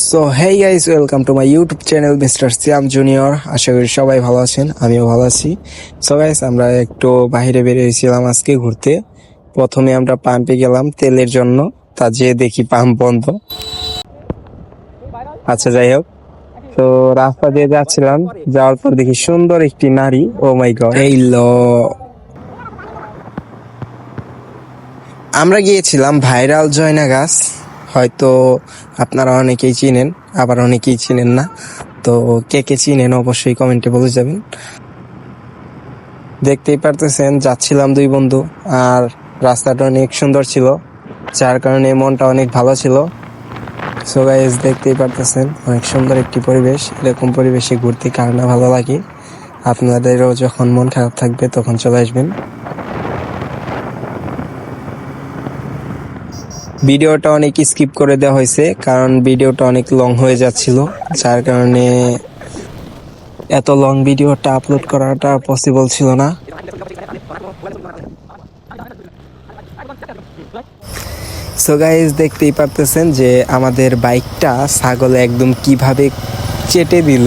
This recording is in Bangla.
So hey guys, welcome to my YouTube channel mister Siam junior. আশা করি সবাই ভালো আছেন, আমিও ভালো আছি। সো গাইস, আমরা একটু বাইরে বেরিয়েছিলাম আজকে ঘুরতে। প্রথমে আমরা পাম্পে গেলাম তেলের জন্য, তা যেয়ে দেখি পাম্প বন্ধ। আচ্ছা, যাই হোক, তো রাস্তা দিয়ে যাচ্ছিলাম, যাওয়ার পর দেখি সুন্দর একটি নারী। ও মাই গড, এই আমরা গিয়েছিলাম ভাইরাল জয়না গাছ। হয়তো আপনারা অনেকেই চিনেন, আবার অনেকেই চিনেন না। তো কে কে চিনেন অবশ্যই কমেন্টে বলে যাবেন। দেখতেই পারতেছেন, যাচ্ছিলাম দুই বন্ধু, আর রাস্তাটা অনেক সুন্দর ছিল, যার কারণে মনটা অনেক ভালো ছিল। সো গাইস, দেখতেই পারতেছেন অনেক সুন্দর একটি পরিবেশ। এরকম পরিবেশে ঘুরতে কার না ভালো লাগে। আপনাদেরও যখন মন খারাপ থাকবে তখন চলে আসবেন। ভিডিওটা অনেক স্কিপ করে দেওয়া হয়েছে, কারণ ভিডিওটা অনেক লং হয়ে যাচ্ছিল, যার কারণে এত লং ভিডিওটা আপলোড করাটা পসিবল ছিল না। সো গাইস, দেখতেই পারতেছেন যে আমাদের বাইকটা ছাগলে একদম কিভাবে চেটে দিল।